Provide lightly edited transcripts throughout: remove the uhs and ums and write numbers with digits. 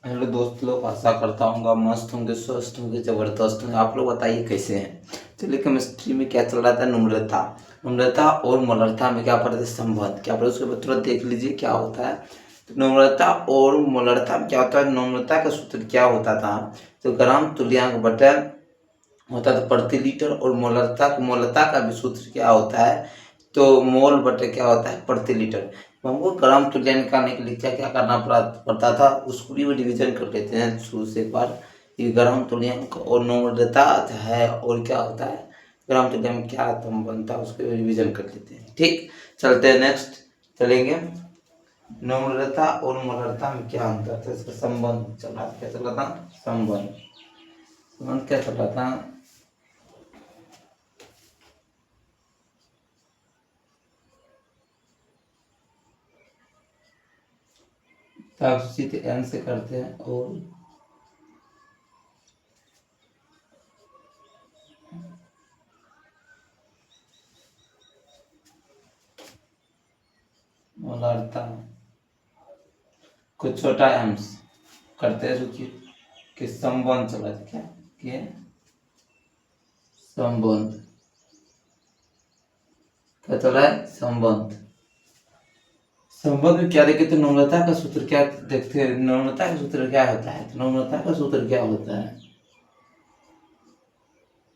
Hello दोस्त लोग, आशा करता हूँ मस्त होंगे, स्वस्थ होंगे, जबरदस्त होंगे। आप लोग बताइए कैसे हैं। चलिए, केमिस्ट्री में क्या चल रहा था, नम्रता। नम्रता और मलरता में क्या पढ़ते थे, संबंध। क्या पढ़े उसके बाद तुरंत देख लीजिए क्या होता है। तो नम्रता और मलरता में क्या होता है, नम्रता का सूत्र क्या होता था। तो ग्राम तुल्यांक बटा होता था प्रति लीटर, और मोलता का भी सूत्र क्या होता है, तो मोल बटे क्या होता है, प्रति लीटर। तो हमको ग्राम तुल्यांक निकालने के लिए क्या क्या करना पड़ता था, उसको भी रिविजन कर लेते हैं शुरू से एक बार। ये ग्राम तुल्यांक और नम्रता है, और क्या होता है ग्राम तुल्यांक में क्या बनता है, उसको रिविजन कर लेते हैं। ठीक, चलते हैं नेक्स्ट चलेंगे। नम्रता और मलरता में क्या अंतर था, इसका संबंध चल रहा था। क्या चल रहा था, संबंध क्या चल रहा था। सीधे एन से करते हैं, और मोलारता कुछ छोटा एम से करते हैं, सोचिए कि संबंध चला था। क्या कि संबंध क्या चला है, संबंध। संबंध में क्या देखे तो नम्रता का सूत्र क्या देखते हैं, नम्रता का सूत्र क्या होता है। तो नम्रता का सूत्र क्या होता है,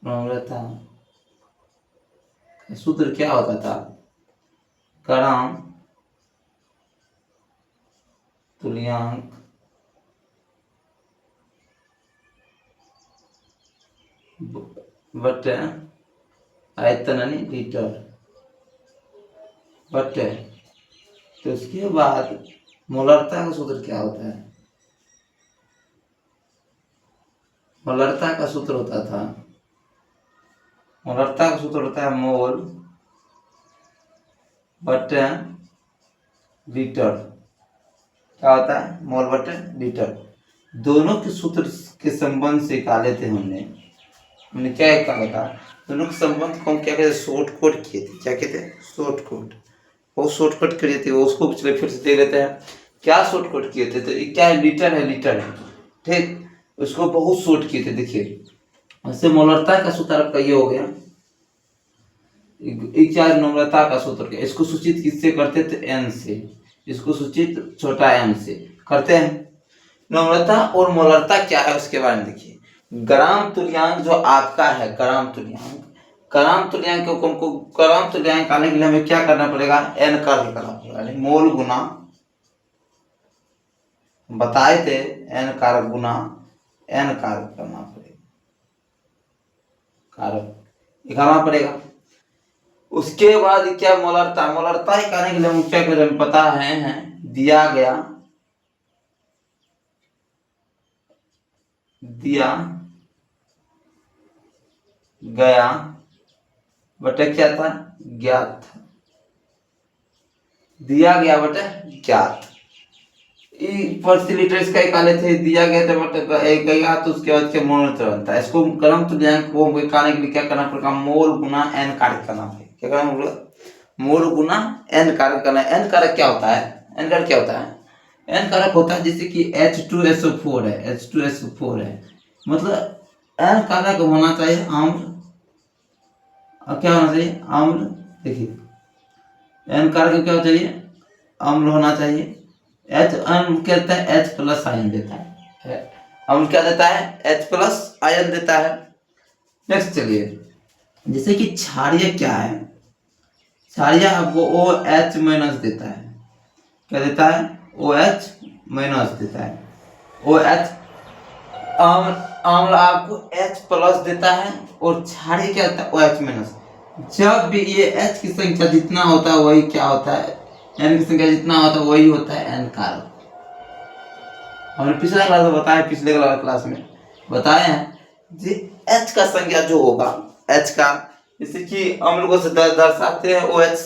नम्रता का सूत्र क्या होता था, ग्राम तुल्यांक बटे आयतन यानी लीटर बटे। तो उसके बाद मोलरता का सूत्र क्या होता है, मोलरता का सूत्र होता था, मोलरता का सूत्र होता है मोल बटे लीटर। क्या होता है, मोल बटे लीटर। दोनों के सूत्र के संबंध से निकाले थे हमने क्या निकाला था, दोनों के संबंध को हम क्या कहते, शॉर्ट कोट किए थे। क्या कहते हैं, शॉर्ट कोट। वो शॉर्ट कोट किए थे, उसको पिछले फिर से देख लेते हैं क्या शॉर्ट कोट किए थे। तो ये क्या है, लीटर है, लीटर है। ठीक, उसको बहुत शॉर्ट किए थे। देखिए ऐसे मोलरता का सूत्र आपका ये हो गया, क्या नम्रता का सूत्र क्या, इसको सूचित किससे करते थे, एन से। इसको सूचित छोटा एम से करते हैं। नम्रता और मोलरता क्या है उसके बारे में देखिए। ग्राम तुल्यांक जो आपका है, ग्राम तुल्यांक, ग्राम तुल्यांक को हमको ग्राम तुल्यांक आने के लिए हमें क्या करना पड़ेगा, एन कार्य करना पड़ेगा, यानी मोल गुना, बताए थे एन कारक गुना एन कारक करना पड़ेगा, कारक निकालना पड़ेगा। उसके बाद क्या, मोलरता, मोलरता ही करने के लिए हम क्या करें, पता है दिया गया बटे क्या था, ज्ञात था। दिया गया बटे ज्ञात, प्रति लीटर इसका निकाले थे, दिया गया था बटे गया, तो उसके बाद क्या मोल बनता है। इसको ग्राम तुल्यांक को निकालने के लिए क्या करना पड़ेगा, मोल गुना एन कारक करना पड़ेगा। क्या करना पड़ेगा, मोल गुना एन कारक करना है। एन कारक क्या होता है, एन कारक क्या होता है, एन कारक होता है जैसे कि H2SO4 है, H2SO4 है, मतलब एन कारक होना चाहिए आम्ल। क्या होना चाहिए, आम्ल। देखिए एन कारक क्या चाहिए, अम्ल होना चाहिए। एच अम्ल कहता है H प्लस आयन देता है, अम्ल क्या देता है, H प्लस आयन देता है। नेक्स्ट चलिए, जैसे कि क्षारीय क्या है, क्षारीय आपको OH माइनस देता है। क्या देता है, OH माइनस देता है। OH अम्ल आपको H प्लस देता है, और क्षारीय क्या होता है, OH माइनस। जब भी ये H की संख्या जितना होता है वही क्या होता है, N की संख्या जितना होता है वही होता है N कारक। हमने पिछला क्लास में बताया, पिछले क्लास में बताए हैं जी, H का संख्या जो होगा, H का जैसे कि अम्ल को से दर्शाते हैं OH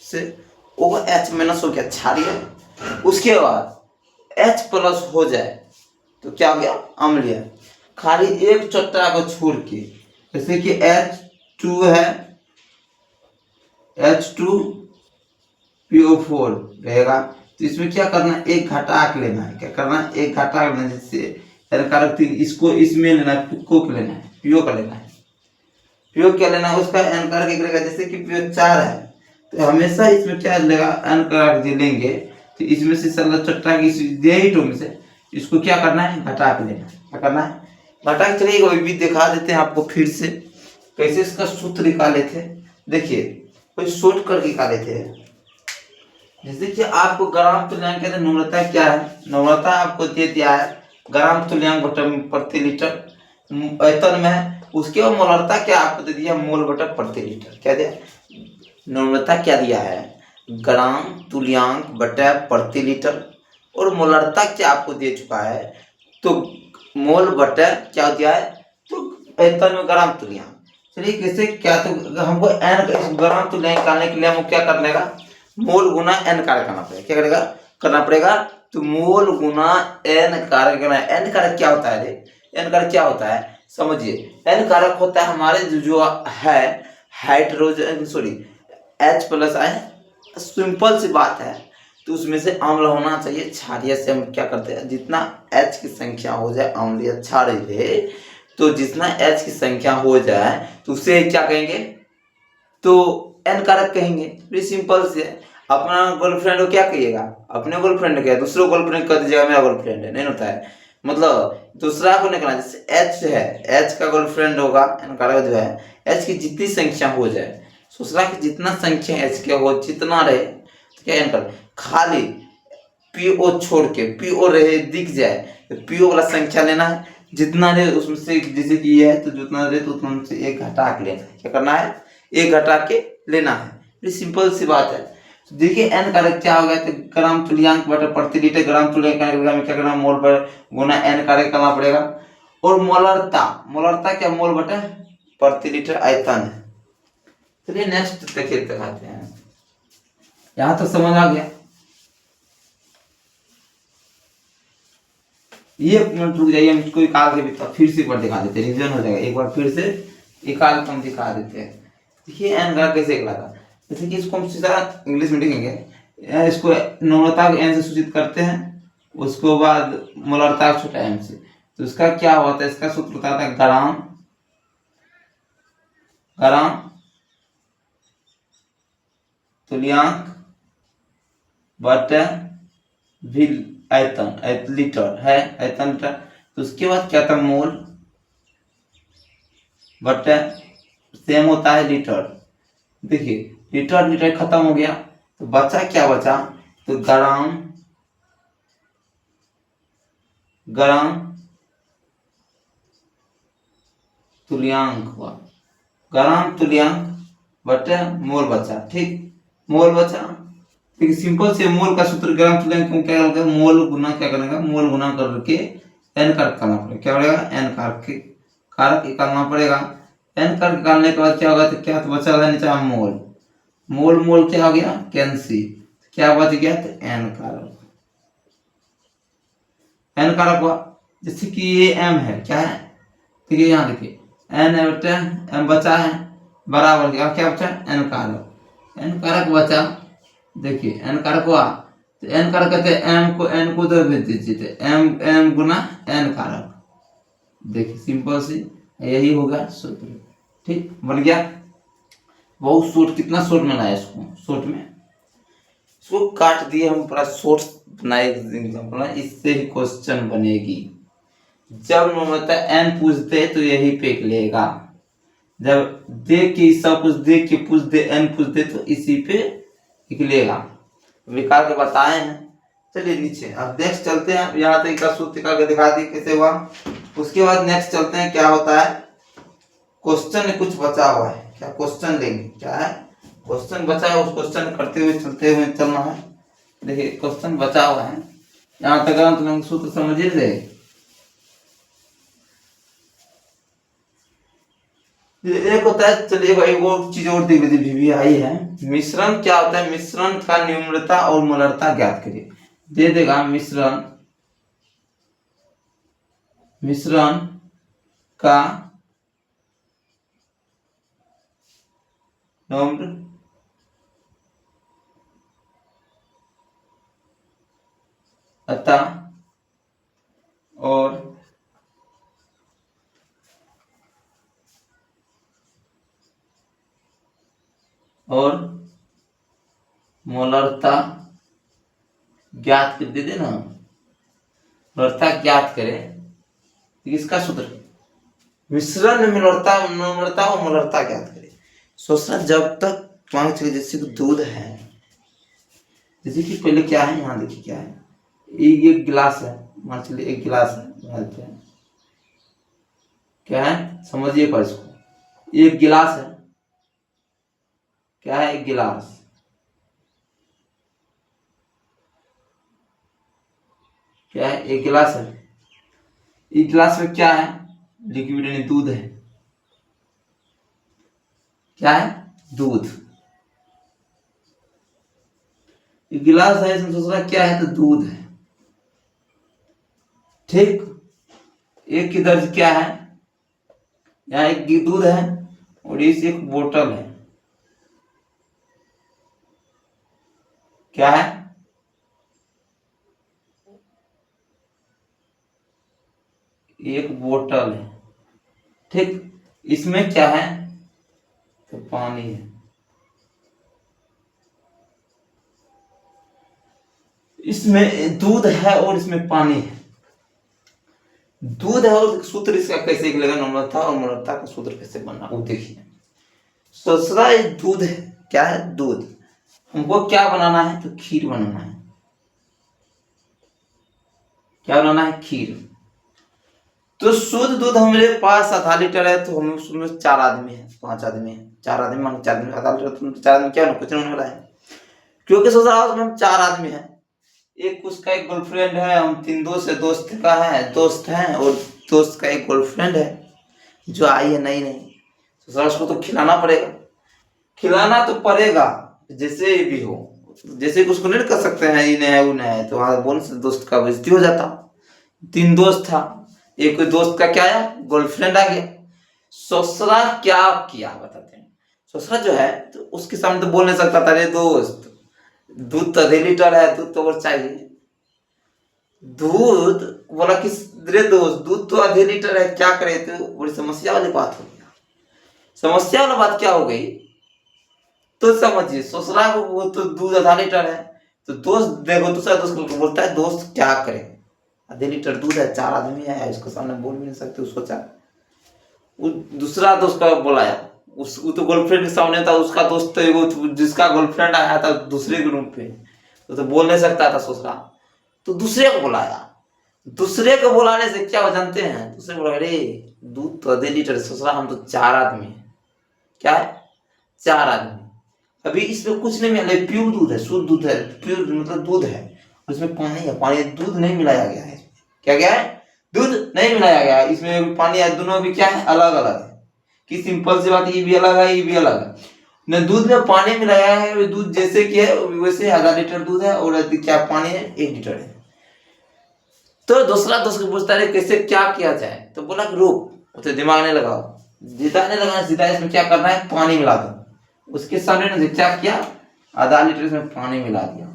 से, OH माइनस हो गया क्षारीय। उसके बाद H प्लस हो जाए तो क्या हो गया, अम्लीय। खाली एक चट्टा को छोड़ के, जैसे कि H2 है, H2PO4 रहेगा, तो इसमें क्या करना है, एक घटा के लेना है। क्या करना है, एक घटा लेना है। जैसे n कारक 3 इसको इसमें लेना है, को लेना है, पीओ का लेना है। पीओ क्या लेना है, उसका n कारक एक लेगा। जैसे कि पीओ 4 है तो हमेशा इसमें क्या लेगा, n कारक जो लेंगे तो इसमें से सरल चट्टा की दे ही टो में से इसको क्या करना है, घटा के लेना है। क्या करना है, घटा के। चलिए वही भी दिखा देते हैं आपको फिर से कैसे इसका सूत्र निकाले थे। देखिए कोई शॉर्ट करके निकाले थे। जैसे कि आपको ग्राम तुल्यांक कहते हैं, नम्रता क्या है, नम्रता आपको दे दिया है ग्राम तुल्यांक बटा प्रति लीटर आयतन में है। उसके बाद मोलरता क्या आपको दे दिया, मोल बटा प्रति लीटर। क्या दिया, नम्रता क्या दिया है, ग्राम तुल्यांक बटा प्रति लीटर, और मोलरता क्या आपको दे चुका है, तो मोल बटा क्या दिया है, तो आयतन में ग्राम तुल्यांक। चलिए कैसे, क्या तो हमको n ग्राम तुल्यांक निकालने के लिए हमको क्या करने का, मोल गुना n कारक करना पड़ेगा। क्या करेगा, करना पड़ेगा, तो मोल गुना n कारक करना है। n कारक क्या होता है रे, n कारक क्या होता है समझिए। n कारक होता है हमारे जो है हाइड्रोजन सॉरी H प्लस है, सिंपल सी बात है। तो उसमें से अम्ल होना चाहिए, क्षारीय से हम क्या करते हैं, जितना H की संख्या हो जाए अम्लीय क्षारीय, तो जितना H की संख्या हो जाए तो उसे क्या कहेंगे, तो n कारक कहेंगे। वेरी सिंपल से। अपना गर्लफ्रेंड को क्या कहिएगा, अपने गर्लफ्रेंड क्या, दूसरे गर्लफ्रेंड कर दीजिएगा मेरा गर्लफ्रेंड है, नहीं होता है। मतलब दूसरा को नहीं कहना। जैसे H है, H का गर्लफ्रेंड होगा, n कारक जो है H की जितनी संख्या हो जाए, दूसरा की जितना संख्या H के हो जितना रहे, तो क्या n कारक। खाली पीओ छोड़ के पीओ रहे दिख जाए तो पीओ वाला संख्या लेना है, जितना रहे उसमें से, जैसे कि ये है तो जितना रहे तो उतना से एक घटा के लेना है। क्या करना है, एक घटा के लेना है। ये सिंपल सी बात है। तो देखिए n कारक क्या होगा, तो ग्राम तुल्यांक बटा प्रति लीटर, ग्राम तुल्यांक में क्या करना, मोल पर गुना n कारक करना पड़ेगा। और मोलरता, मोलरता क्या, मोल बटा प्रति लीटर आयतन है। चलिए नेक्स्ट देखिए, दिखाते हैं। यहाँ तो समझ आ गया। ये मिनट रुक जाइए, हम इसको निकाल के भी फिर से एक बार दिखा देते हैं, रिविजन हो जाएगा। एक बार फिर से निकाल के हम दिखा देते हैं। देखिए एन का कैसे निकला था। जैसे कि इसको हम सीधा इंग्लिश में लिखेंगे, इसको नम्रता को एन से सूचित करते हैं, उसके बाद मोलरता छोटा एम से। तो इसका क्या होता है, इसका सूत्र होता है ग्राम, ग्राम तुल्यांक बटा आयतन, लीटर है, आयतन लीटर। तो उसके बाद क्या था, मोल बटा सेम होता है लीटर। देखिए लीटर लीटर खत्म हो गया, तो बचा क्या बचा, तो ग्राम, ग्राम तुल्यांक हुआ, ग्राम तुल्यांक बटे मोल बचा। ठीक, मोल बचा। देखिए सिंपल से मोल का सूत्र ग्राम तुल्यांक को क्या होगा, मोल गुना क्या करेगा, मोल गुना करके एन कारक करना पड़ेगा। क्या पड़ेगा, एन कारक कारक निकालना पड़ेगा। एन कारक निकालने के बाद क्या होगा, तो क्या तो बचा रहा नीचे मोल, मोल मोल क्या हो गया, कैंसिल। क्या बच गया, तो एन कारक, एन कारक हुआ। जैसे कि ये एम है, क्या है, देखिए यहाँ देखिए एन बटे एम बचा है, बराबर क्या बचा, एन कारक, एन कारक बचा। देखिए एन कारक हुआ, तो एन कारक कहते हैं एम को, एन को उधर भेज दीजिए, तो एम एम गुना एन कारक। देखिए सिंपल सी यही होगा सूत्र। ठीक, बन गया। बहुत शॉर्ट, कितना शॉर्ट में लाया इसको, शॉर्ट में इसको काट दिए हम, पूरा शॉर्ट बनाए एग्जाम्पल, इससे ही क्वेश्चन बनेगी। जब मतलब एन पूछ दे तो यही पे लेगा, जब दे के सब कुछ दे के पूछ दे, एन पूछ दे तो इसी पे निकलेगा। निकाल के बताए हैं। चलिए नीचे अब नेक्स्ट चलते हैं। यहाँ तक का सूत्र करके दिखा दी कैसे हुआ। उसके बाद नेक्स्ट चलते हैं, क्या होता है, क्वेश्चन में कुछ बचा हुआ है, क्या क्वेश्चन लेंगे, क्या है क्वेश्चन बचा है, उस क्वेश्चन करते हुए चलते हुए चलना है। देखिए क्वेश्चन बचा हुआ है, यहाँ तक तुम सूत्र समझिए थे। एक होता है, चलिए भाई वो चीज और देख लीजिए, भी आई है। मिश्रण क्या होता है, मिश्रण का न्यूम्रता और मोलरता ज्ञात करिए। दे देगा मिश्रण, मिश्रण का नम्र अता और मोलरता ज्ञात कर दे ना, मोलरता ज्ञात करे। इसका सूत्र मिश्रण में मोलरता और मोलरता ज्ञात करे। सोचना जब तक मान चलिए जैसे कि दूध है, जैसे कि पहले क्या है, यहाँ देखिए क्या है, एक गिलास है, मान चलिए एक गिलास है, क्या है समझिए पर इसको, एक गिलास है, क्या है एक गिलास, क्या है एक गिलास है। एक गिलास में क्या है, लिक्विड यानी दूध है, क्या है दूध। एक गिलास है, इसमें दूसरा क्या है तो दूध है, ठीक। एक की दर्ज क्या है, यहाँ एक दूध है और इस एक बोतल है, क्या है एक बोतल है, ठीक। इसमें क्या है तो पानी है, इसमें दूध है और इसमें पानी है। दूध है और सूत्र इसका कैसे निकलेगा, नम्रता और मोलरता का सूत्र कैसे बनना वो देखिए। दूसरा ये दूध है, क्या है दूध, हमको क्या बनाना है तो खीर बनाना है, क्या बनाना है खीर। तो शुद्ध दूध हमारे पास आधा लीटर है, तो हम उसमें 4 आदमी है, 5 आदमी है, 4 आदमी मान 4 आदमी आधा लीटर, तो 4 आदमी क्या कुछ नहीं होने वाला है, क्योंकि सोच रहा हूँ हम 4 आदमी हैं, एक उसका एक गर्लफ्रेंड है, हम 3 दोस्त है, दोस्त का है दोस्त है, और दोस्त का एक गर्लफ्रेंड है जो आई है नई नई, तो सर उसको तो खिलाना पड़ेगा, खिलाना तो पड़ेगा जैसे भी हो, जैसे कि उसको नहीं कर सकते हैं इन्हें है उन्हें है, तो वहां बोल से दोस्त का बेइज्जती हो जाता। 3 दोस्त था, एक कोई दोस्त का क्या आया गर्लफ्रेंड आ गया। ससुरा क्या किया बताते हैं, ससुरा जो है तो उसके सामने तो बोल नहीं सकता था, रे दोस्त दूध तो 1.5 लीटर है, दूध तो और चाहिए, दूध बोला कि रे दोस्त दूध तो 1.5 लीटर है, क्या करे, तो बड़ी समस्या वाली बात हो गया। समस्या वाली बात क्या हो गई तो समझिए, ससुरा को वो तो दूध 1/2 लीटर है, तो दोस्त देखो दूसरा दोस्त को बोलता है दोस्त क्या करे, 1.5 लीटर दूध है, 4 आदमी है, इसको सामने बोल भी नहीं सकते, सोचा वो दूसरा दोस्त का बुलाया, वो तो गर्लफ्रेंड के सामने था, उसका दोस्त तो वो जिसका गर्लफ्रेंड आया था दूसरे ग्रुप पे, तो बोल नहीं सकता था ससुरा, तो दूसरे को बुलाया। दूसरे को बुलाने से क्या हो जानते हैं, दूसरे बोला अरे दूध तो 1.5 लीटर, ससुरा हम तो 4 आदमी है, क्या है 4 आदमी, अभी इसमें कुछ नहीं मिला, प्योर दूध है, शुद्ध दूध है, प्योर मतलब दूध है, उसमें पानी है, पानी दूध नहीं मिलाया गया है, क्या क्या है दूध नहीं मिलाया गया, इसमें पानी है, दोनों भी क्या है अलग अलग है, कि सिंपल सी बात, ये भी अलग है ये भी अलग है, न दूध में पानी मिलाया है, दूध जैसे कि है वैसे 1/2 लीटर दूध है, और क्या पानी है 1 लीटर है। तो दूसरा दोस्त को पूछता है कैसे क्या किया जाए, तो बोला कि रुक उसे दिमाग नहीं लगाओ, सीधा नहीं लगाना, सीधा इसमें क्या करना है पानी मिला दो। उसके सामने ने क्या किया, 1/2 लीटर इसमें पानी मिला दिया,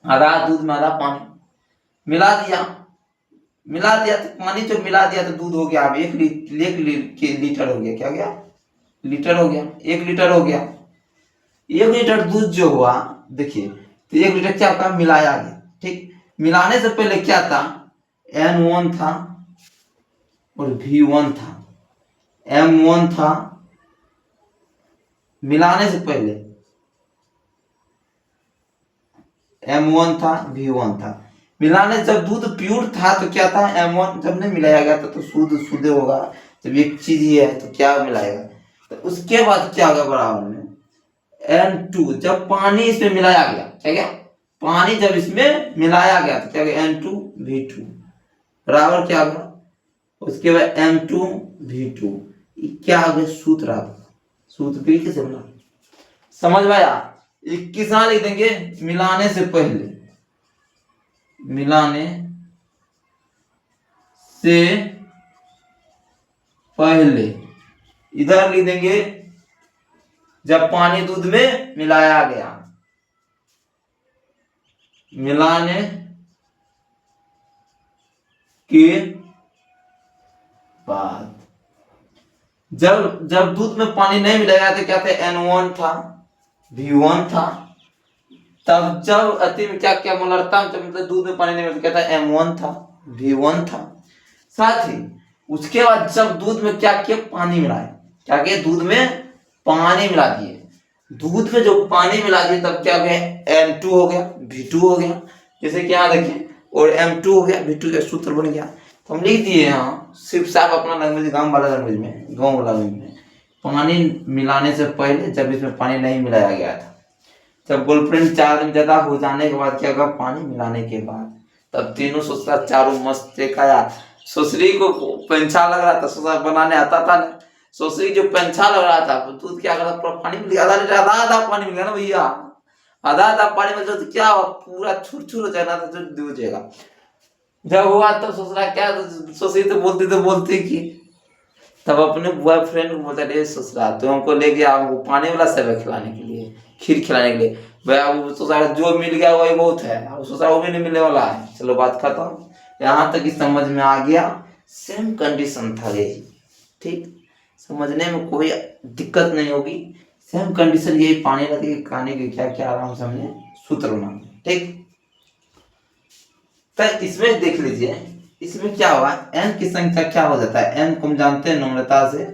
आधा दूध में आधा पानी मिला दिया, तो पानी जो मिला दिया तो दूध हो गया, अब 1 लीटर हो गया, क्या गया लीटर हो गया, 1 लीटर हो गया। 1 लीटर दूध जो हुआ देखिए, तो 1 लीटर क्या होता है मिलाया गया, ठीक। मिलाने से पहले क्या था N1 था और V1 था, M1 था, मिलाने से पहले M1 था V1 था, मिलाने जब दूध प्योर था तो क्या था M1, जब नहीं मिलाया गया था तो शुद्ध होगा, जब एक चीज ही है तो क्या मिलाएगा, तो उसके बाद क्या होगा बराबर में N2, जब पानी इसमें मिलाया गया, क्या गया पानी जब इसमें मिलाया गया तो क्या गया N2V2 बराबर क्या होगा, उसके बाद M2V2, क्या हो गया सूत्र, आप सूत्र भी कैसे बना समझ में आया। 21 लिख देंगे मिलाने से पहले, मिलाने से पहले, इधर लिख देंगे जब पानी दूध में मिलाया गया, मिलाने के बाद जब जब दूध में पानी नहीं मिलेगा तो क्या था, N1 था, V1 था। तब जब अति में क्या क्या मोलरता मतलब दूध में पानी नहीं मिलता, क्या था, M1 था, V1 था। साथ ही उसके बाद जब दूध में क्या किया, पानी मिलाए, क्या किया, दूध में पानी मिला दिए। दूध में जो पानी मिला दिए तब क्या हो गया, M2 हो गया, V2 हो गया। जैसे कि यहाँ देखिए, और M2 हो गया, V2 का सूत्र बन गया। तो हम लिख दिए यहाँ सिर्फ साहब अपना लैंग्वेज, गाँव वाला लैंग्वेज में, गाँव वाला लैंग्वेज में, पानी मिलाने से पहले जब इसमें पानी नहीं मिलाया गया था, जब गर्लफ्रेंड 4 दिन ज्यादा हो जाने के बाद क्या होगा, पानी मिलाने के बाद, तब तीनों ससुरा चारों मस्त खाया। ससुरी को पंछा लग रहा था, ससुरा बनाने आता था ना, ससुरी जो पंछा लग रहा था, दूध क्या करा, पूरा पानी मिल गया, आधा आधा पानी मिल गया ना भैया, आधा आधा पानी मिल जाए तो क्या हुआ, पूरा छुर छुर हो जाएगा, तो दूध जाएगा। जब हुआ तब ससुरा क्या, ससुरी तो बोलती कि तब अपने बॉयफ्रेंड को बोलता, रे ससुरा तो हमको ले गया वो पानी वाला सेवक खिलाने के लिए, खीर खिलाने के लिए। भैया वो ससुरा जो मिल गया वही बहुत है, अब ससुरा वो भी नहीं मिलने वाला है। चलो बात खत्म, यहाँ तक ही समझ में आ गया। सेम कंडीशन था यही, ठीक, समझने में कोई दिक्कत नहीं होगी। सेम कंडीशन यही, पानी लगे खाने के क्या क्या आराम से हमने सूत्र बना, ठीक। तो इसमें देख लीजिए, इसमें क्या हुआ, n की संख्या क्या हो जाता है, n को हम जानते हैं नम्रता से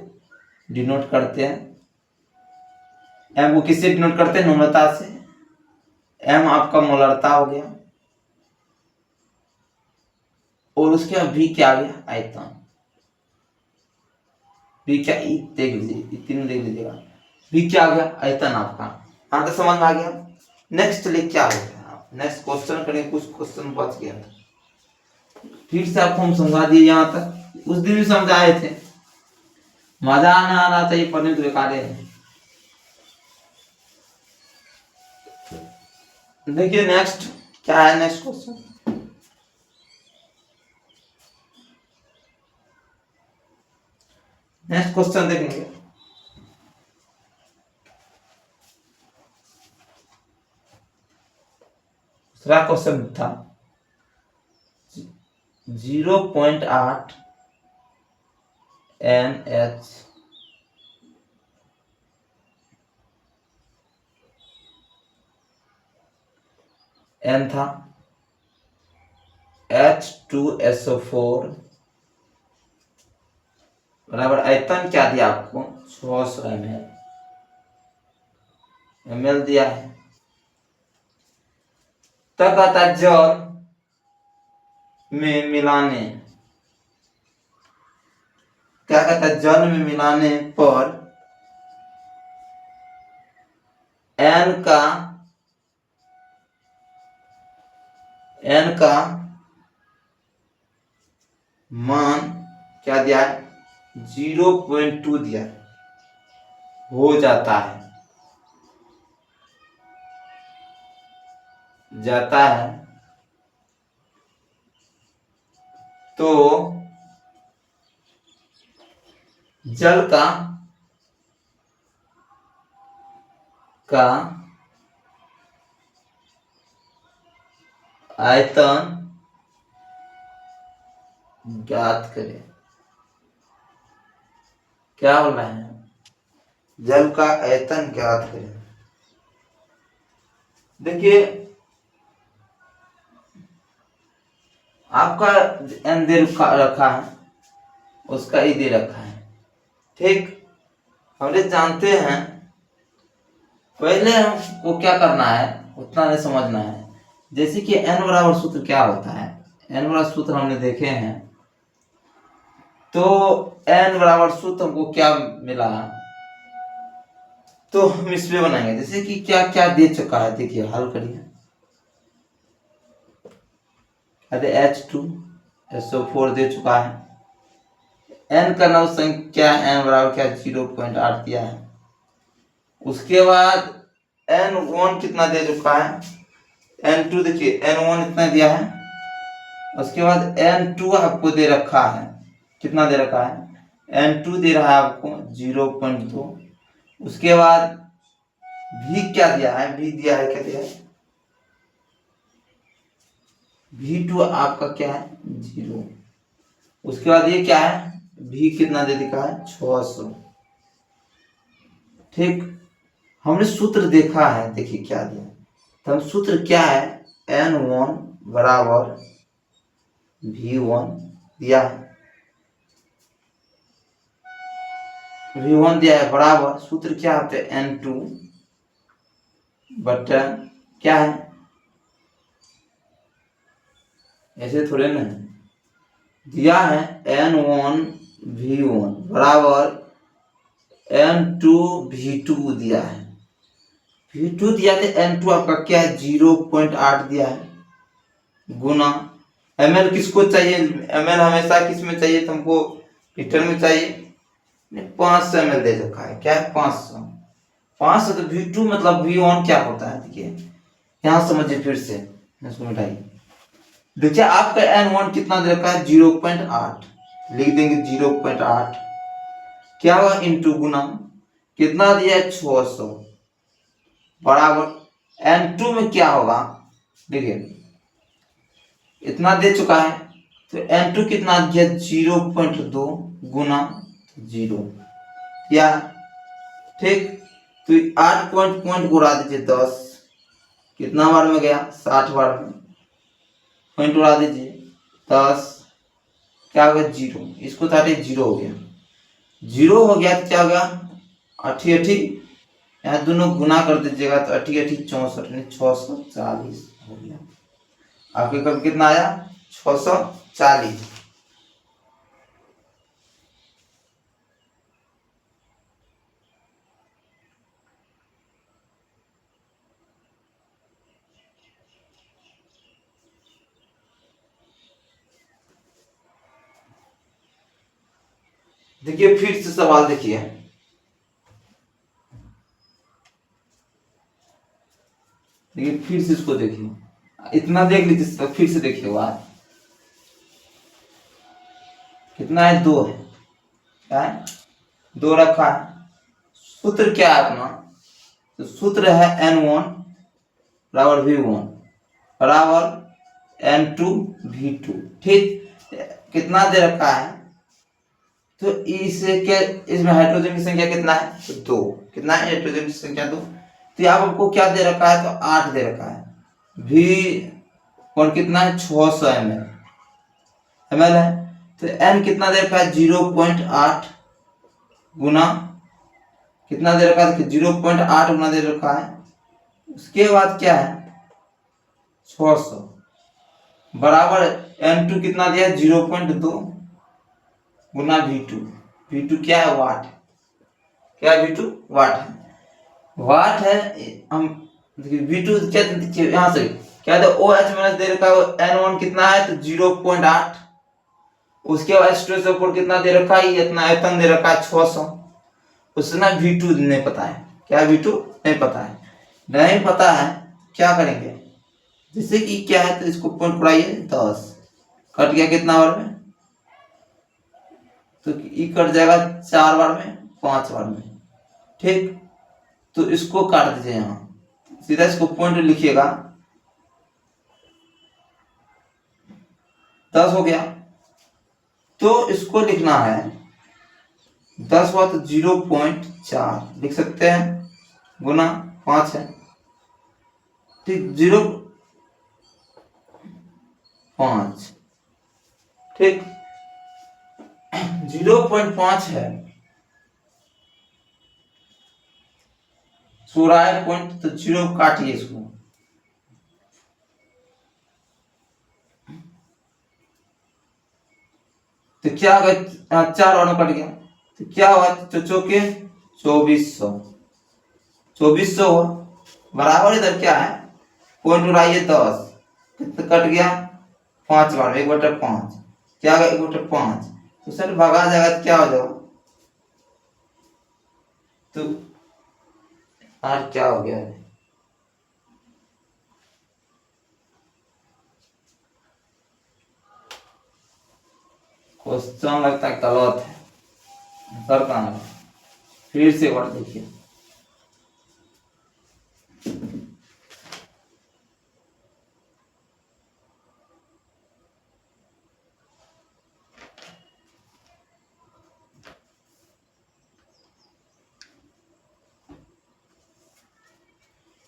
डिनोट करते हैं, m को किससे डिनोट करते हैं, नम्रता से। m आपका मोलरता हो गया, और उसके बाद v क्या आ गया, आयतन। v क्या, देख लीजिए, तीनों देख लीजिएगा, v क्या आ गया, आयतन आपका। हाँ तो समझ में आ गया। नेक्स्ट चलिए क्या हो गया, नेक्स्ट क्वेश्चन करें, कुछ क्वेश्चन बच गया था, फिर से आपको हम समझा दिए, यहाँ तक उस दिन भी समझाए थे, मजा आना आ रहा था, ये पढ़ने तो बेकार है। देखिए नेक्स्ट क्या है, नेक्स्ट क्वेश्चन, नेक्स्ट क्वेश्चन देखेंगे। दूसरा क्वेश्चन था 0.8 NH N था, H2SO4 बराबर आयतन क्या दिया आपको, 600 ml दिया है। तब कहता है जल में मिलाने, क्या कहता है, जल में मिलाने पर n का मान क्या दिया है, 0.2 दिया है, हो जाता है, तो जल का आयतन ज्ञात करें। क्या बोल रहे हैं, जल का आयतन ज्ञात करें। देखिए आपका n दे रखा है, उसका ई दे रखा है, ठीक। हमने जानते हैं, पहले हमको क्या करना है, उतना नहीं समझना है। जैसे कि n बराबर सूत्र क्या होता है, n बराबर सूत्र हमने देखे हैं, तो n बराबर सूत्र हमको क्या मिला, तो हम इसमें बनाएंगे। जैसे कि क्या क्या दे चुका है, देखिए हल करिए। H2SO4 दे चुका है, n का नव संख्या n बराबर क्या, 0.8 दिया है। उसके बाद N1 कितना दे चुका है, N2 देखिए, N1 इतना दिया है। उसके बाद N2 आपको दे रखा है, कितना दे रखा है, N2 दे रहा है आपको 0.2। उसके बाद V क्या दिया है, V दिया है, क्या दिया है, V2 आपका क्या है, 0। उसके बाद ये क्या है, भी कितना दे दिखा है 600। ठीक, हमने सूत्र देखा है, देखिए क्या दिया, तो हम सूत्र क्या है, N1 बराबर V1 दिया है, V1 दिया है बराबर सूत्र क्या होता है N2 बटा क्या है, ऐसे थोड़े ना दिया है, N1 V1 बराबर N2 V2 दिया है, V2 दिया तो N2 आपका क्या है 0.8 दिया है गुना ml किसको चाहिए, ml हमेशा किस में चाहिए तुमको, लीटर में चाहिए, 500 ml दे रखा है, क्या है 500 तो V2 मतलब V1 क्या होता है, देखिए यहाँ समझिए फिर से, इसको मिटाइए, देखिए आपका N1 कितना दे रखा है 0.8, लिख देंगे 0.8 क्या हुआ इंटू गुना कितना दिया है 600 बराबर N2 में क्या होगा, देखिए इतना दे चुका है तो N2 कितना दिया 0.2 गुना 0 या ठीक, तो 8 पॉइंट उड़ा दीजिए 10, कितना बार में गया 60 बार में, पॉइंट उड़ा दीजिए 10, क्या हो गया 0, इसको ताटे 0 हो गया, 0 हो गया तो क्या हो गया अठी अठी, यहाँ दोनों गुना कर दीजिएगा तो अठी अठी 64 यानी 640 हो गया, आपके कब कितना आया 640। देखिए फिर से सवाल देखिए, देखिए फिर से इसको देखिए, इतना देख लीजिए फिर से देखिए बात, कितना है 2 है, क्या है 2 रखा है, सूत्र क्या है अपना, तो सूत्र है N1 बराबर V1 बराबर N2 V2, ठीक, कितना दे रखा है, तो इसे क्या, इसमें हाइड्रोजन की संख्या कितना है तो 2, कितना है हाइड्रोजन की संख्या 2, तो यहाँ आपको क्या दे रखा है तो 8 दे रखा है, V और कितना है 600 ml है, तो N कितना दे रखा है 0.8 गुना कितना दे रखा है 0.8 गुना दे रखा है, उसके बाद क्या है 600 बराबर N2 कितना दिया 0.2 गुना V2, V2 क्या है वाट, क्या V2 वाट है, वाट है, हम देखिए V2 क्या देखिए यहाँ से क्या है OH माइनस दे रखा है N1 कितना है तो 0.8, उसके बाद H2SO4 कितना दे रखा है, इतना आयतन दे रखा है 600, उससे ना V2 नहीं पता है, क्या V2 नहीं पता है, नहीं पता है क्या करेंगे, जैसे कि क्या है तो इसको पॉइंट पढ़ाइए 10, कट गया कितना बार में, तो ई कट जाएगा 4 बार में 5 बार में, ठीक, तो इसको काट दीजिए, यहाँ सीधा इसको पॉइंट लिखिएगा, 10 हो गया, तो इसको लिखना है 10 हुआ तो 0.4 लिख सकते हैं गुना 5 है, ठीक 0.5, ठीक 0.5 है, 16 पॉइंट तो 0 काटिए इसको, तो क्या होगा 4 और कट गया, तो क्या हुआ तो चौके 2400, 2400 हुआ बराबर, इधर क्या है पॉइंट उड़ाइए 10, कितना कट गया 5 बार 1/5, क्या होगा 1/5, तो सर भगा जाएगा तो क्या हो जाएगा, तो यार क्या हो गया है, क्वेश्चन लगता है गलत है, सर कहाँ है, फिर से एक बार देखिए,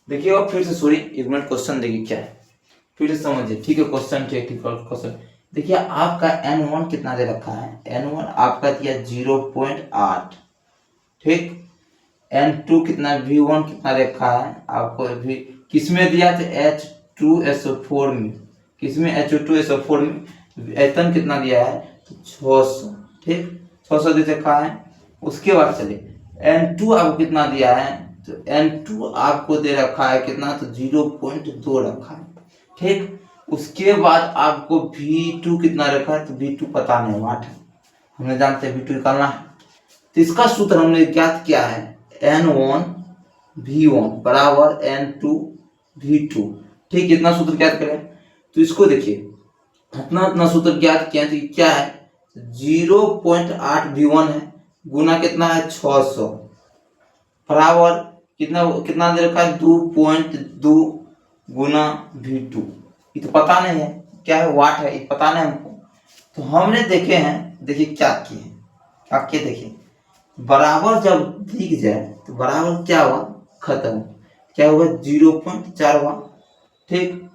देखिए और फिर से सॉरी एक मिनट, क्वेश्चन देखिए क्या है, फिर से समझिए, ठीक है। क्वेश्चन ठीक ठीक क्वेश्चन देखिए, आपका N1 कितना दे रखा है, N1 आपका दिया 0.8, ठीक। N2 कितना, V1 कितना रखा है आपको, भी किसमें दिया तो H2SO4 में, किसमें H2SO4 में, एटम कितना दिया है तो 600, ठीक, 600 दे रखा है। उसके बाद चलिए N2 आपको कितना दिया है, तो N2 आपको दे रखा है कितना तो 0.2 रखा है, ठीक। उसके बाद आपको V2 कितना रखा है, तो V2 पता नहीं, वाट है, हमने जानते हैं V2 निकालना है। तो इसका सूत्र हमने ज्ञात किया है N1 V1 बराबर N2 V2, ठीक। इतना सूत्र ज्ञात करें तो इसको देखिए, इतना सूत्र ज्ञात किया तो क्या है, 0.8 V1 है, गुना कितना है 600, बराबर कितना कितना दे रखा है 2.2 गुना V2, ये तो पता नहीं है क्या है, वाट है, ये पता नहीं हमको। तो हमने देखे हैं, देखिए क्या किए, क्या किए देखिए, बराबर जब दिख जाए तो बराबर क्या हुआ, खत्म, क्या हुआ 0.4 हुआ, ठीक।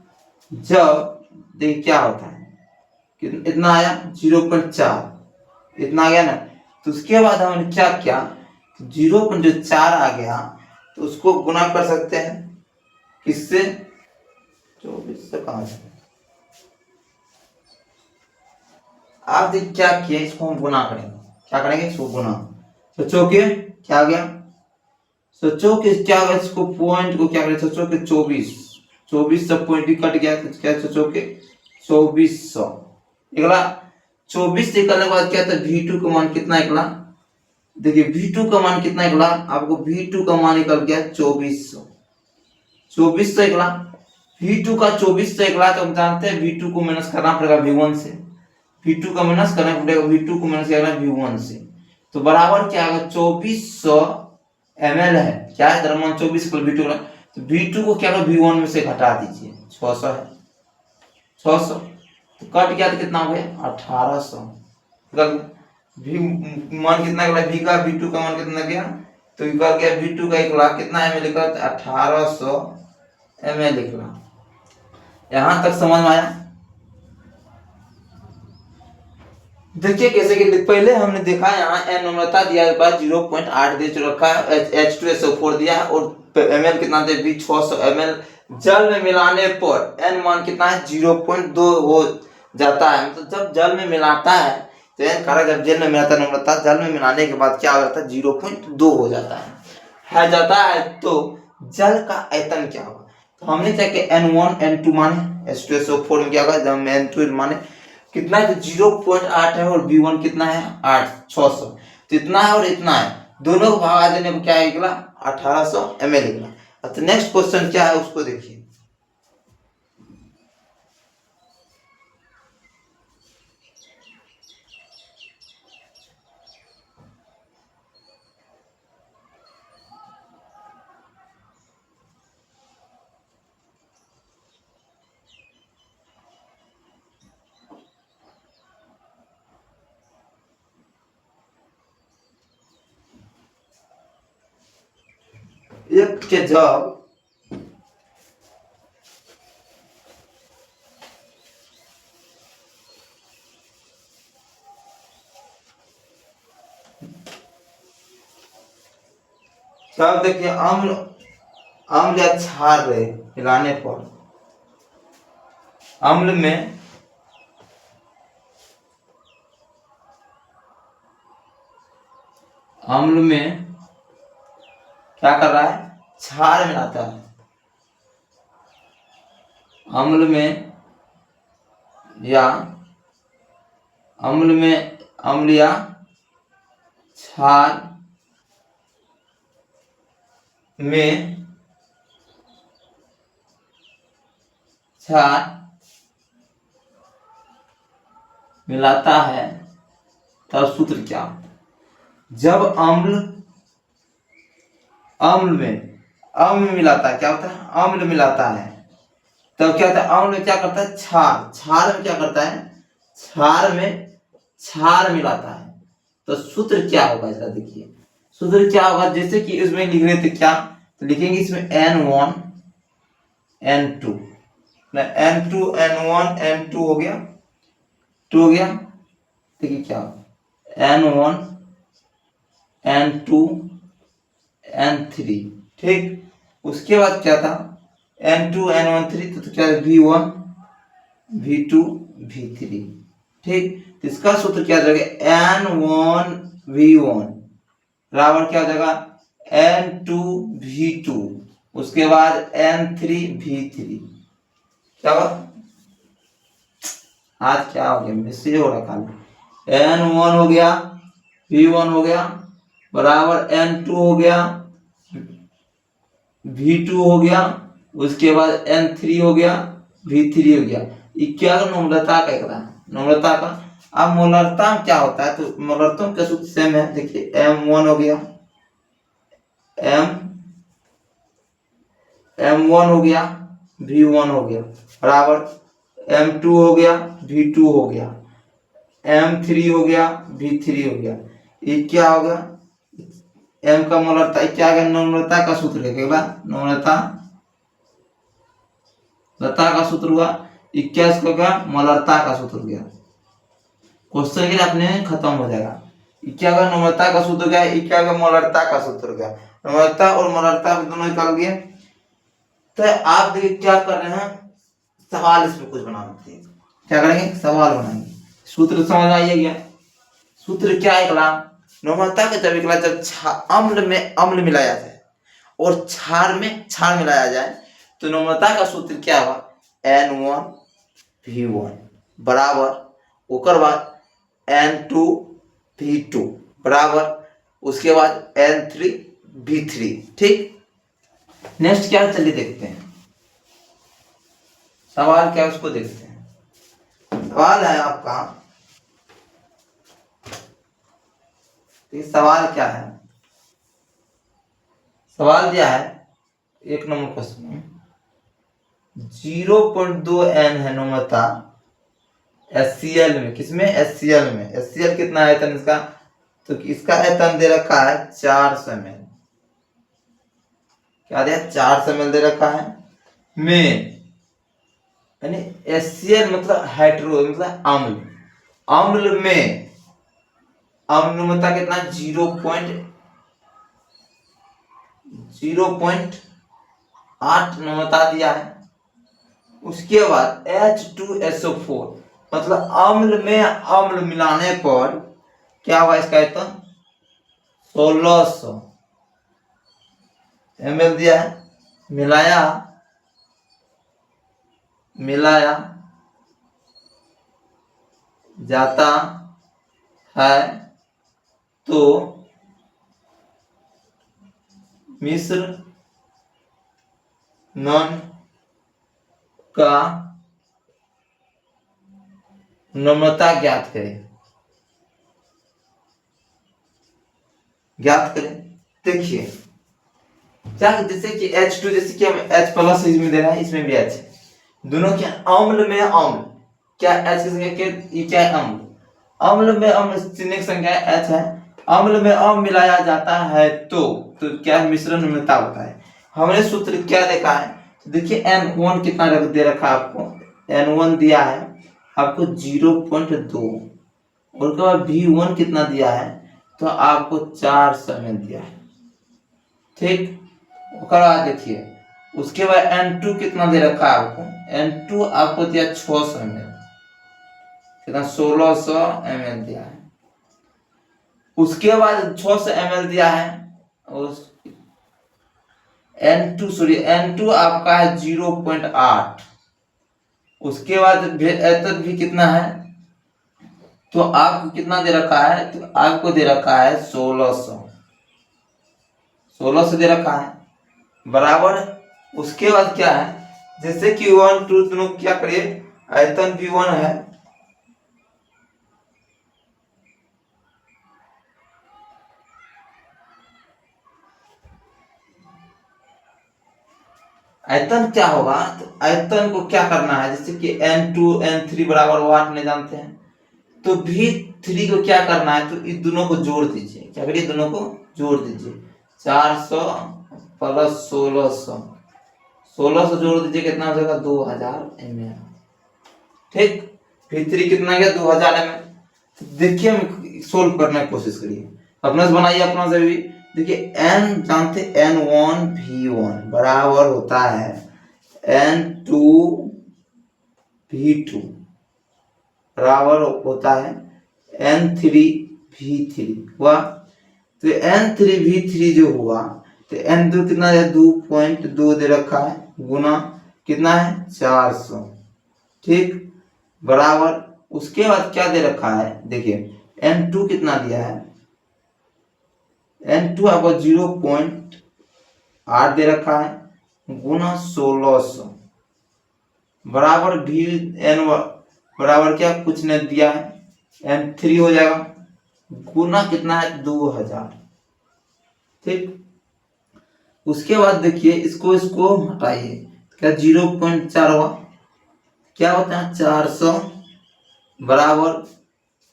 जब देखिए क्या होता है, इतना आया 0.4, इतना आ गया ना, तो उसके बाद हमने क्या किया, 0.4 आ गया तो उसको गुना कर सकते हैं किससे, 24 से, कहां से, आप देखिए क्या किया, इसको हम गुना करेंगे, क्या करेंगे इसको गुना, सोचो कि क्या आ गया, सोचो कि क्या होगा, इसको पॉइंट को क्या करें, सोचो कि 24 से पॉइंट कट गया तो क्या, सोचो कि 2400 निकला। 24 निकलने के बाद क्या था, V2 का मान कितना निकला, देखिए V2 का मान कितना निकला आपको, V2 का मान निकल गया 2400, 2400 निकला, V2 का 2400 निकला, तो हम जानते हैं V2 को माइनस करना पड़ेगा V1 से, V2 का माइनस करना पड़ेगा, V2 को माइनस करना V1 से, तो बराबर क्या होगा 2400 ml है, क्या है द्रव्यमान 24 पर V2 का, तो V2 को क्या करो V1 में से घटा दीजिए, 600 है, 600 तो कट गया तो कितना हो गया 1800, V मान कितना गया, V का V2 का मान कितना गया, तो निकल गया V2 का 1 लाख कितना ml निकला, 1800 ml निकला। यहां तक समझ में आया। देखिए कैसे कि पहले हमने देखा यहाँ n नम्रता दिया है 0.8 दे रखा है, H2SO4 दिया है और ml कितना दे, 600 ml, जल में मिलाने पर n मान कितना है 0.2 हो जाता है, मतलब जब जल में मिलाता है तो n कारक जब जल में मिलाता है, नम्रता जल में मिलाने के बाद क्या हो जाता है 0.2 हो जाता है जाता है, तो जल का आयतन क्या होगा, तो हमने क्या कि N1 N2 माने, H2SO4 में क्या होगा जब N2 माने कितना है, तो 0.8 है और V1 कितना है 600, तो इतना है और इतना है, दोनों को भागा देने को क्या निकला 1800 ml निकला। तो नेक्स्ट क्वेश्चन क्या है उसको देखिए, एक के जब सब देखिए अम्ल अम्ल या क्षार रहे हिलाने पर, अम्ल में क्या कर रहा है, क्षार मिलाता है, अम्ल में या अम्ल या क्षार में क्षार मिलाता है, तब सूत्र क्या, जब अम्ल में मिलाता है, क्या होता है अम्ल मिलाता है, तब क्या होता है, अम्ल में क्या करता है क्षार में क्या करता है, क्षार मिलाता है, तो सूत्र क्या होगा जरा देखिए, सूत्र क्या होगा, जैसे कि इसमें लिख रहे थे क्या, तो लिखेंगे इसमें N1 N2 ना, N2 N1 N2 हो गया, 2 हो गया। देखिए क्या N1 N2 N3, ठीक। उसके बाद क्या था N2 N1 3, तो क्या V1 V2 V3, ठीक। तो इसका सूत्र क्या जाएगा N1 V1 बराबर क्या जाएगा N2 V2, उसके बाद N3 V3। क्या हुआ आज क्या हो गया मिस्टेक हो रहा खाली। N1 हो गया V1 हो गया बराबर N2 हो गया V2 हो गया, उसके बाद N3 हो गया V3 हो गया। ये क्या नम्रता का एक नम्रता का। अब मोलरता में क्या होता है, तो मोलरता का सूत्र सेम है। देखिए M1 हो गया M1 हो गया V1 हो गया बराबर M2 हो गया V2 हो गया M3 हो गया V3 हो गया। ये क्या होगा M का मोलरता क्या है, नम्रता का सूत्र है क्या, नम्रता लता का सूत्र हुआ 21 का क्या मोलरता का सूत्र गया। क्वेश्चन के लिए अपने खत्म हो जाएगा। क्या का नम्रता का सूत्र क्या है, क्या का मोलरता का सूत्र क्या, नम्रता और मोलरता दोनों निकाल दिए। तो आप देखिए क्या कर रहे हैं, सवाल इसमें कुछ बनाते हैं। क्या करेंगे सवाल बनाएंगे। सूत्र समझ आइए गया। सूत्र क्या है कलाम नम्रता का जब निकला जब अम्ल में अम्ल मिलाया जाए और क्षार में क्षार मिलाया जाए तो नम्रता का सूत्र क्या हुआ N1 V1 बराबर ओकर बाद N2 V2 बराबर उसके बाद N3 V3, ठीक। नेक्स्ट क्या चलिए देखते हैं सवाल क्या उसको देखते हैं। सवाल है आपका, ये सवाल क्या है, सवाल क्या है एक नंबर क्वेश्चन 0.2 N है नम्रता HCl में, किसमें HCl में। HCl कितना आयतन इसका, तो इसका आयतन दे रखा है 400 ml। क्या दिया 400 ml दे रखा है में, यानी HCl मतलब हाइड्रो मतलब अम्ल, अम्ल में अम्ल नम्रता कितना 0.8 नम्रता दिया है। उसके बाद H2SO4 मतलब अम्ल में अम्ल मिलाने पर क्या हुआ इसका आयतन 1600 ml दिया है। मिलाया जाता है तो मिश्र नन का नम्रता ज्ञात करें। देखिए क्या जैसे कि H2 जैसे कि हम H प्लस इसमें दे रहा है इसमें भी H है, दोनों क्या अम्ल में अम्ल क्या H की संख्या ये क्या है अम्ल, अम्ल में अम्ल चिन्ह संख्या H है, अम्ल में अम्ल मिलाया जाता है तो क्या मिश्रण नम्रता होता है। हमने सूत्र क्या देखा है, तो देखिए N1 कितना दे रखा है आपको, N1 दिया है आपको 0.2 और उसके बाद V1 कितना दिया है तो आपको 400 ml दिया है, ठीक। देखिए उसके बाद N2 कितना दे रखा है आपको, N2 आपको दिया 600 ml, कितना 1600 ml दिया है। उसके बाद 600 ml दिया है उस N2 आपका है 0.8। उसके बाद एतन भी कितना है तो आपको कितना दे रखा है, तो आपको दे रखा है 1600 दे रखा है बराबर। उसके बाद क्या है जैसे कि 1 2 दोनों क्या करिए आयतन भी 1 है, आयतन क्या होगा तो आयतन को क्या करना है जैसे कि N2 N3 बराबर 1 नहीं जानते हैं तो V3 को क्या करना है तो इस दोनों को जोड़ दीजिए, क्या करिए दोनों को जोड़ दीजिए 400 प्लस 1600 16 से जोड़ दीजिए, कितना हो जाएगा 2000 mAh। ठीक, V3 कितना गया 2000 mAh। देखिए हम सोल्व करने की कोशिश करिए, अपना से बनाइए अपना से भी। देखिए n जानते, N1 V1 बराबर होता है N2 V2 बराबर होता है N3 V3 हुआ। तो N3 V3 जो हुआ, तो N2 कितना है 2.2 दे रखा है, गुना कितना है 400। ठीक, बराबर उसके बाद क्या दे रखा है, देखिए N2 कितना दिया है, N2 आपको 0.8 दे रखा है, गुना 1600 बराबर भी N बराबर क्या कुछ नहीं दिया है, N3 हो जाएगा, गुना कितना है 2000। ठीक, उसके बाद देखिए इसको इसको हटाइए, क्या 0.4 हुआ, क्या होता है 400 बराबर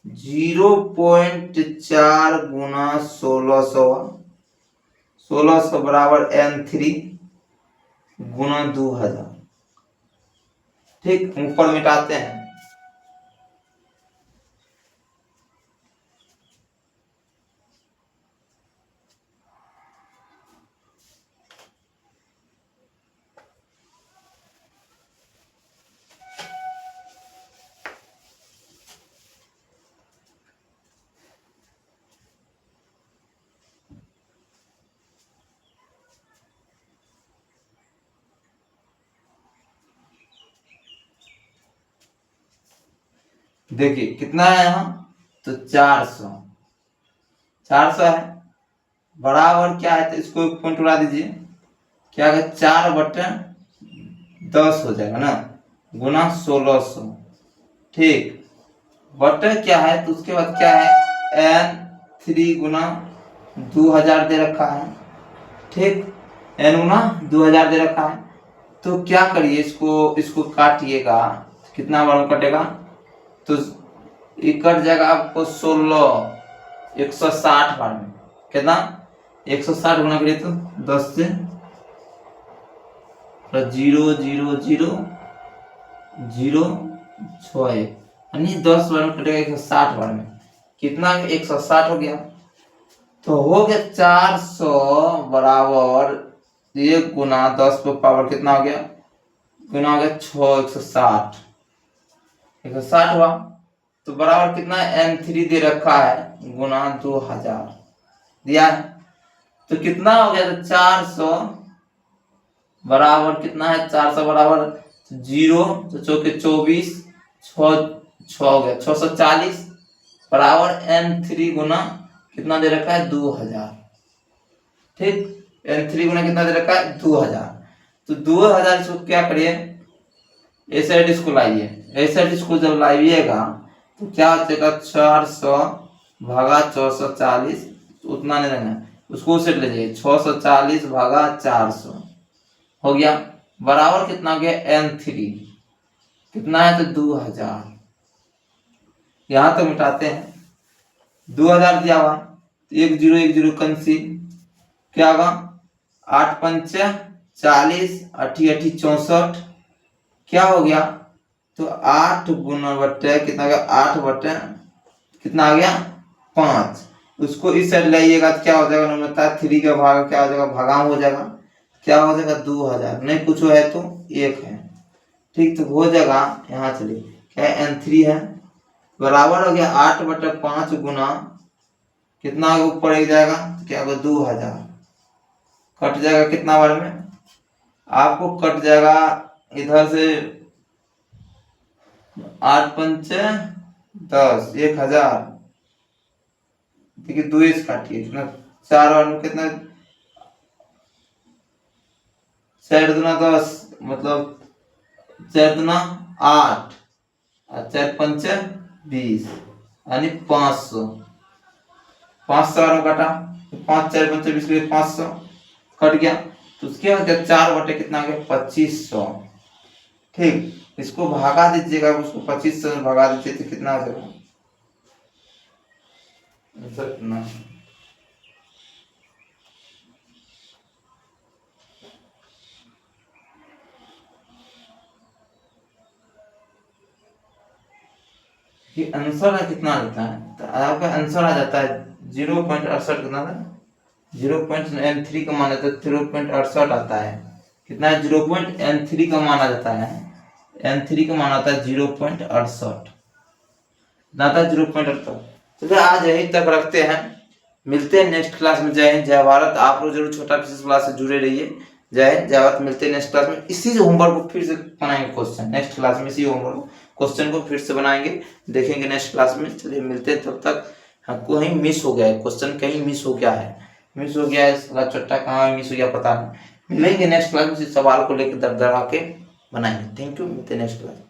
0.4 गुना 1600, 1600 बराबर N3 गुना 2000। ठीक, ऊपर मिटाते हैं, देखिए कितना है यहाँ, तो 400 है बराबर क्या है, तो इसको एक पॉइंट उड़ा दीजिए, क्या है 4/10 हो जाएगा ना, गुना 1600। ठीक, बटे क्या है, तो उसके बाद क्या है N3 गुना 2000 दे रखा है। ठीक, N गुना 2000 दे रखा है, तो क्या करिए इसको काटिएगा, कितना बार में कटेगा, तो ये कट जाएगा आपको 16 160 बार में, कितना 160 गुना करिए तो 10 से 000 यानी 10 बार में कटेगा 160 बार में, कितना 160 हो गया, तो हो गया 400 बराबर 1 गुना 10 पे पावर कितना हो गया, गुना हो गया 6 160 हुआ, तो बराबर कितना N3 दे रखा है गुना 2000 दिया है, तो कितना हो गया, तो 400 बराबर कितना है, 400 बराबर 0 तो चौके 24 6 हो गया 640 बराबर N3 गुना कितना दे रखा है 2000। ठीक, N3 गुना कितना दे रखा है 2000, तो 2000 इसको क्या करिए, इस साइड इसको लाइए, इस साइड इसको जब लाइएगा तो क्या हो जाएगा 400 भागा 440, उतना नहीं रहना, उसको उस साइड ले जाइए, 640 भागा 400 हो गया, बराबर कितना हो गया N3 कितना है, तो 2000। यहां तो मिटाते हैं, 2000 दिया हुआ, 10 कंसी क्या होगा, 8 पंचे 40 अठी 64 क्या हो गया, तो 8 गुना बट्टे कितना हो गया, 8 बट्टे कितना आ गया 5, उसको इस साइड लाइएगा तो क्या हो जाएगा, नम्रता 3 का भाग क्या हो जाएगा, भागाम हो जाएगा, क्या हो जाएगा 2000, नहीं कुछ है तो 1 है। ठीक, तो हो जाएगा, यहाँ चलिए क्या N3 है बराबर हो गया 8/5 गुना कितना ऊपर एक जाएगा, तो क्या होगा 2000, कट जाएगा कितना बार में, आपको कट जाएगा इधर से 8 पंचे 10 1000, देखिए 2 इस काटिए कितना, 4 बार में कितना 4 दूना 10 मतलब 4 दूना 8 और 4 पंचे 20 यानी 500 बार में काटा, 5 4 पंचे 20 500 कट गया, तो उसके बाद 4 बटे कितना आ गया 2500। ठीक, इसको भागा दीजिएगा, उसको 2500 में भगा दीजिए तो कितना आ जाएगा, कितना कि आंसर कितना देता है, तो आपका आंसर आ जाता है 0.68 कितना था, 0.3 का मान आता है 0.68 आता है। कितना है, 0.3 का मान आ जाता है, n3 का मान आता है 0.68, कितना आता है 0.68। चलिए आज यहीं तक रखते हैं, मिलते हैं नेक्स्ट क्लास में। जय हिंद जय भारत। आप लोग जरूर छोटा विशेष क्लास से जुड़े रहिए। जय हिंद जय भारत। मिलते हैं नेक्स्ट क्लास में, इसी होमवर्क को फिर से बनाएंगे क्वेश्चन, नेक्स्ट क्लास में इसी होमवर्क क्वेश्चन को फिर से बनाएंगे, देखेंगे नेक्स्ट क्लास में। चलिए मिलते हैं, तब तक। हाँ, कहीं मिस हो गया है क्वेश्चन, कहीं मिस हो गया है, मिस हो गया है, साला चट्टा कहाँ मिस हो गया पता नहीं। मिलेंगे नेक्स्ट क्लास में, इस सवाल को लेकर दर दर आके बनाएंगे। थैंक यू, मिलते हैं नेक्स्ट क्लास।